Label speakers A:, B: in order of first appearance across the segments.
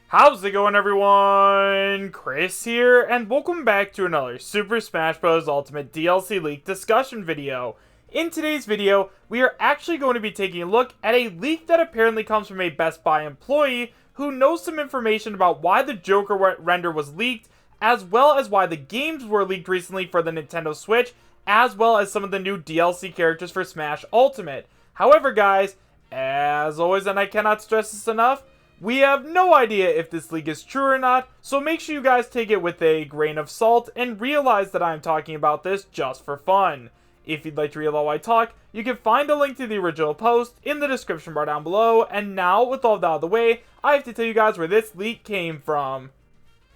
A: How's it going, everyone? Chris here, and welcome back to another Super Smash Bros. Ultimate DLC leak discussion video. In today's video, we are actually going to be taking a look at a leak that apparently comes from a Best Buy employee who knows some information about why the Joker render was leaked, as well as why the games were leaked recently for the Nintendo Switch, as well as some of the new DLC characters for Smash Ultimate. However, guys, as always, and I cannot stress this enough, we have no idea if this leak is true or not, so make sure you guys take it with a grain of salt and realize that I'm talking about this just for fun. If you'd like to read all I talk, you can find a link to the original post in the description bar down below, and now, with all that out of the way, I have to tell you guys where this leak came from.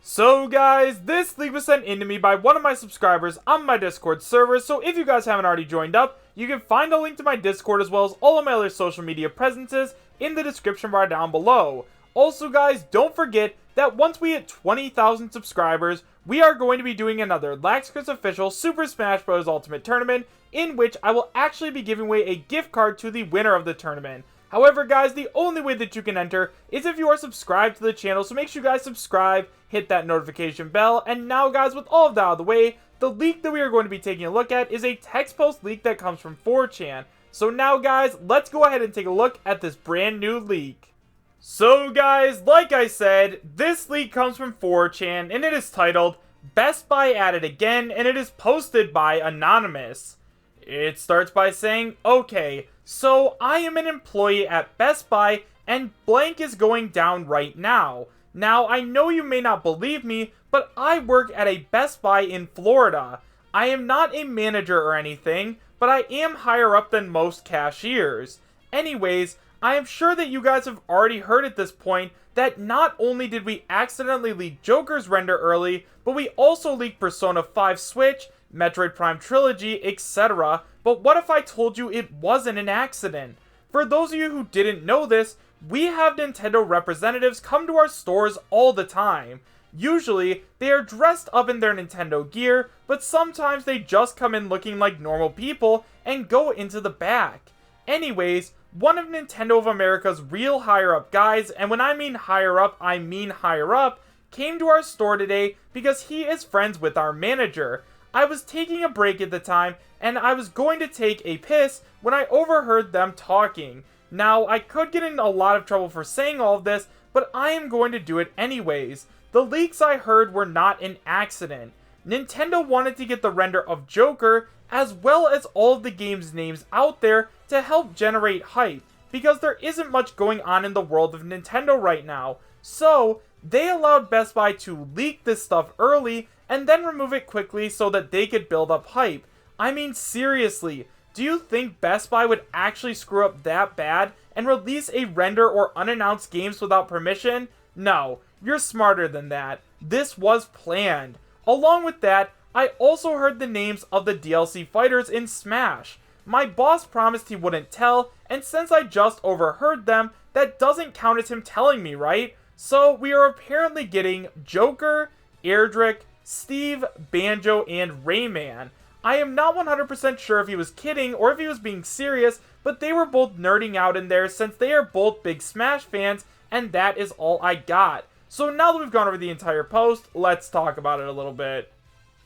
A: So guys, this leak was sent in to me by one of my subscribers on my Discord server, so if you guys haven't already joined up, you can find a link to my Discord as well as all of my other social media presences in the description bar down below. Also guys, don't forget that once we hit 20,000 subscribers, we are going to be doing another LaxChris official Super Smash Bros. Ultimate Tournament, in which I will actually be giving away a gift card to the winner of the tournament. However guys, the only way that you can enter is if you are subscribed to the channel, so make sure you guys subscribe, hit that notification bell, and now guys, with all of that out of the way, the leak that we are going to be taking a look at is a text post leak that comes from 4chan. So now guys, let's go ahead and take a look at this brand new leak. So guys, like I said, this leak comes from 4chan and it is titled Best Buy at It Again, and it is posted by Anonymous. It starts by saying, okay, so I am an employee at Best Buy and blank is going down right now. Now, I know you may not believe me, but I work at a Best Buy in Florida. I am not a manager or anything, but I am higher up than most cashiers. Anyways, I am sure that you guys have already heard at this point that not only did we accidentally leak Joker's render early, but we also leaked Persona 5 Switch, Metroid Prime Trilogy, etc. But what if I told you it wasn't an accident? For those of you who didn't know this, we have Nintendo representatives come to our stores all the time. Usually, they are dressed up in their Nintendo gear, but sometimes they just come in looking like normal people and go into the back. Anyways, one of Nintendo of America's real higher up guys, and when I mean higher up, I mean higher up, came to our store today because he is friends with our manager. I was taking a break at the time, and I was going to take a piss when I overheard them talking. Now, I could get in a lot of trouble for saying all of this, but I am going to do it anyways. The leaks I heard were not an accident. Nintendo wanted to get the render of Joker, as well as all of the game's names out there to help generate hype, because there isn't much going on in the world of Nintendo right now. So, they allowed Best Buy to leak this stuff early, and then remove it quickly so that they could build up hype. I mean, seriously, do you think Best Buy would actually screw up that bad and release a render or unannounced games without permission? No, you're smarter than that. This was planned. Along with that, I also heard the names of the DLC fighters in Smash. My boss promised he wouldn't tell, and since I just overheard them, that doesn't count as him telling me, right? So we are apparently getting Joker, Erdrick, Steve, Banjo, and Rayman. I am not 100% sure if he was kidding or if he was being serious, but they were both nerding out in there since they are both big Smash fans, and that is all I got. So now that we've gone over the entire post, let's talk about it a little bit.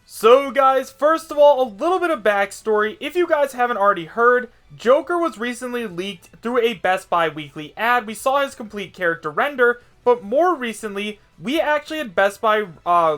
A: So guys, first of all, a little bit of backstory. If you guys haven't already heard, Joker was recently leaked through a Best Buy weekly ad. We saw his complete character render, but more recently, we actually had Best Buy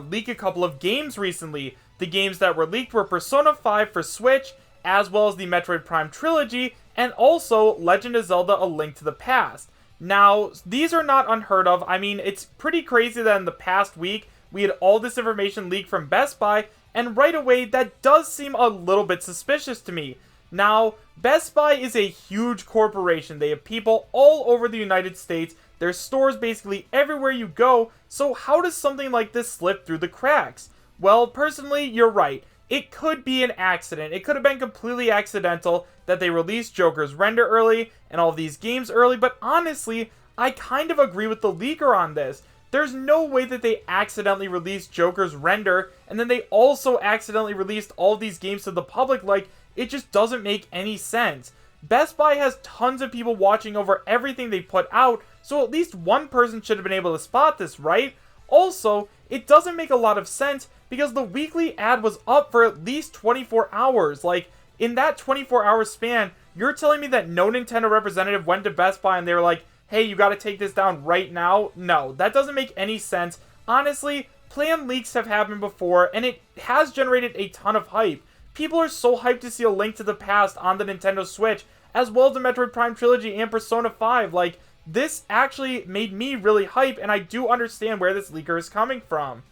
A: leak a couple of games recently. The games that were leaked were Persona 5 for Switch, as well as the Metroid Prime Trilogy, and also Legend of Zelda: A Link to the Past. Now, these are not unheard of. I mean, it's pretty crazy that in the past week, we had all this information leaked from Best Buy, and right away, that does seem a little bit suspicious to me. Now, Best Buy is a huge corporation. They have people all over the United States. There's stores basically everywhere you go, so how does something like this slip through the cracks? Well, personally, you're right. It could be an accident. It could have been completely accidental that they released Joker's render early and all these games early, but honestly, I kind of agree with the leaker on this. There's no way that they accidentally released Joker's render and then they also accidentally released all these games to the public. Like, it just doesn't make any sense. Best Buy has tons of people watching over everything they put out, so at least one person should have been able to spot this, right? Also, it doesn't make a lot of sense because the weekly ad was up for at least 24 hours. Like, in that 24-hour span, you're telling me that no Nintendo representative went to Best Buy and they were like, hey, you gotta take this down right now? No, that doesn't make any sense. Honestly, planned leaks have happened before, and it has generated a ton of hype. People are so hyped to see A Link to the Past on the Nintendo Switch, as well as the Metroid Prime Trilogy and Persona 5. Like, this actually made me really hype, and I do understand where this leaker is coming from.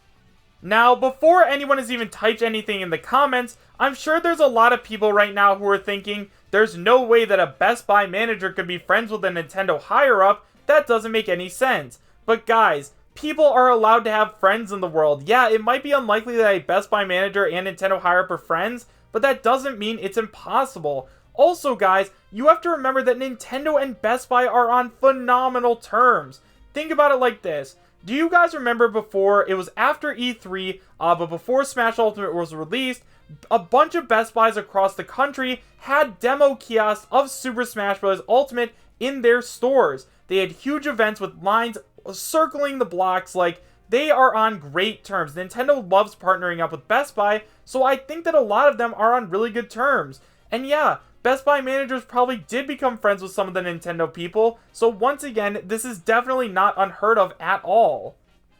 A: Now, before anyone has even typed anything in the comments, I'm sure there's a lot of people right now who are thinking, there's no way that a Best Buy manager could be friends with a Nintendo higher-up. That doesn't make any sense. But guys, people are allowed to have friends in the world. Yeah, it might be unlikely that a Best Buy manager and Nintendo higher-up are friends, but that doesn't mean it's impossible. Also, guys, you have to remember that Nintendo and Best Buy are on phenomenal terms. Think about it like this. Do you guys remember before, it was after E3, but before Smash Ultimate was released, a bunch of Best Buys across the country had demo kiosks of Super Smash Bros. Ultimate in their stores. They had huge events with lines circling the blocks. Like, they are on great terms. Nintendo loves partnering up with Best Buy, so I think that a lot of them are on really good terms. And yeah, Best Buy managers probably did become friends with some of the Nintendo people, so once again, this is definitely not unheard of at all.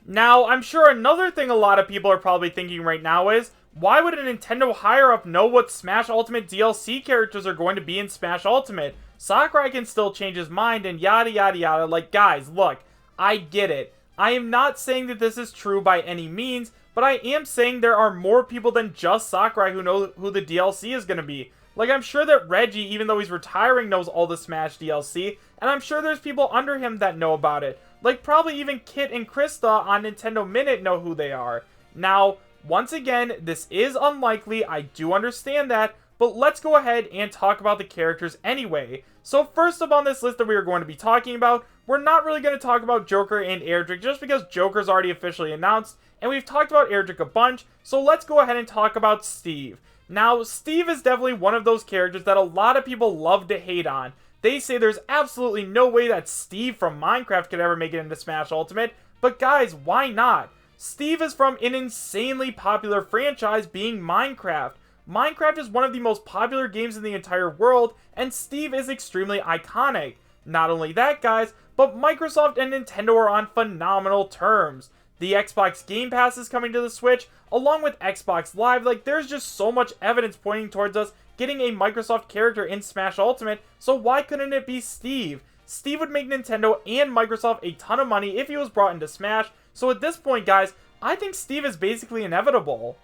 A: Now, I'm sure another thing a lot of people are probably thinking right now is, why would a Nintendo higher-up know what Smash Ultimate DLC characters are going to be in Smash Ultimate? Sakurai can still change his mind and yada yada yada. Like, guys, look, I get it. I am not saying that this is true by any means, but I am saying there are more people than just Sakurai who know who the DLC is going to be. Like, I'm sure that Reggie, even though he's retiring, knows all the Smash DLC, and I'm sure there's people under him that know about it. Like, probably even Kit and Krista on Nintendo Minute know who they are. Now, once again, this is unlikely, I do understand that, but let's go ahead and talk about the characters anyway. So first up on this list that we are going to be talking about, we're not really going to talk about Joker and Erdrick just because Joker's already officially announced, and we've talked about Erdrick a bunch, so let's go ahead and talk about Steve. Now, Steve is definitely one of those characters that a lot of people love to hate on. They say there's absolutely no way that Steve from Minecraft could ever make it into Smash Ultimate, but guys, why not? Steve is from an insanely popular franchise being Minecraft. Minecraft is one of the most popular games in the entire world, and Steve is extremely iconic. Not only that, guys, but Microsoft and Nintendo are on phenomenal terms. The Xbox Game Pass is coming to the Switch, along with Xbox Live. Like, there's just so much evidence pointing towards us getting a Microsoft character in Smash Ultimate, so why couldn't it be Steve? Steve would make Nintendo and Microsoft a ton of money if he was brought into Smash, so at this point, guys, I think Steve is basically inevitable.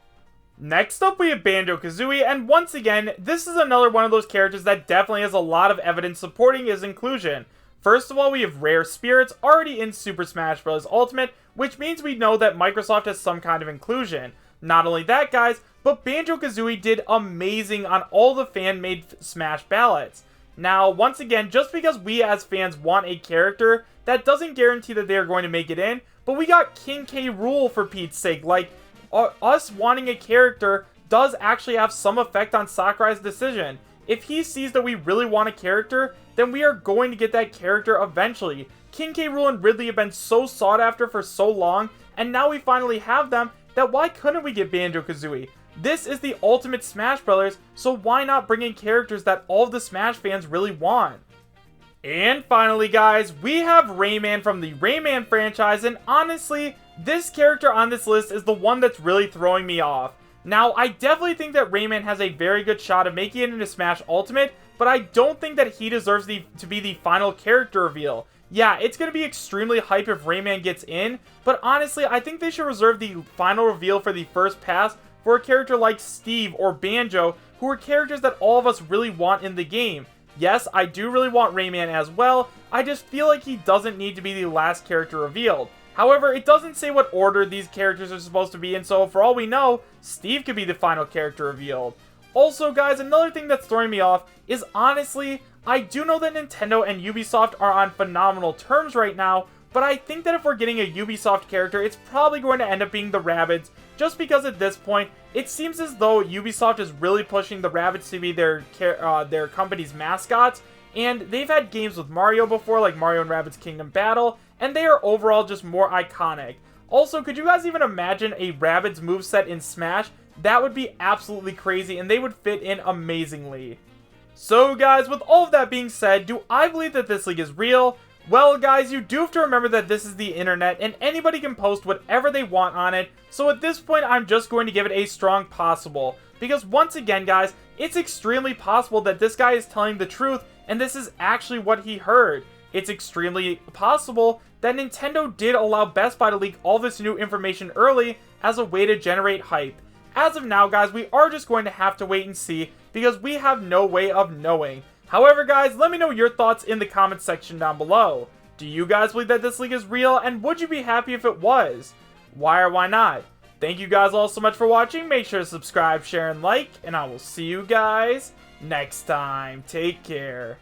A: Next up, we have Banjo-Kazooie, and once again, this is another one of those characters that definitely has a lot of evidence supporting his inclusion. First of all, we have Rare Spirits already in Super Smash Bros. Ultimate, which means we know that Microsoft has some kind of inclusion. Not only that, guys, but Banjo-Kazooie did amazing on all the fan-made Smash ballots. Now, once again, just because we as fans want a character, that doesn't guarantee that they are going to make it in, but we got King K. Rool for Pete's sake. Like, us wanting a character does actually have some effect on Sakurai's decision. If he sees that we really want a character, then we are going to get that character eventually. King K. Rool and Ridley have been so sought after for so long, and now we finally have them, that why couldn't we get Banjo-Kazooie? This is the ultimate Smash Brothers, so why not bring in characters that all of the Smash fans really want? And finally, guys, we have Rayman from the Rayman franchise, and honestly, this character on this list is the one that's really throwing me off. Now, I definitely think that Rayman has a very good shot of making it into Smash Ultimate, but I don't think that he deserves to be the final character reveal. Yeah, it's going to be extremely hype if Rayman gets in, but honestly, I think they should reserve the final reveal for the first pass for a character like Steve or Banjo, who are characters that all of us really want in the game. Yes, I do really want Rayman as well, I just feel like he doesn't need to be the last character revealed. However, it doesn't say what order these characters are supposed to be in, so for all we know, Steve could be the final character revealed. Also, guys, another thing that's throwing me off is, honestly, I do know that Nintendo and Ubisoft are on phenomenal terms right now, but I think that if we're getting a Ubisoft character, it's probably going to end up being the Rabbids, just because at this point, it seems as though Ubisoft is really pushing the Rabbids to be their company's mascots, and they've had games with Mario before, like Mario and Rabbids Kingdom Battle, and they are overall just more iconic. Also, could you guys even imagine a Rabbids moveset in Smash? That would be absolutely crazy, and they would fit in amazingly. So guys, with all of that being said, do I believe that this league is real? Well guys, you do have to remember that this is the internet, and anybody can post whatever they want on it, so at this point I'm just going to give it a strong possible. Because once again guys, it's extremely possible that this guy is telling the truth, and this is actually what he heard. It's extremely possible that Nintendo did allow Best Buy to leak all this new information early as a way to generate hype. As of now guys, we are just going to have to wait and see, because we have no way of knowing. However guys, let me know your thoughts in the comments section down below. Do you guys believe that this leak is real, and would you be happy if it was? Why or why not? Thank you guys all so much for watching. Make sure to subscribe, share, and like, and I will see you guys next time. Take care.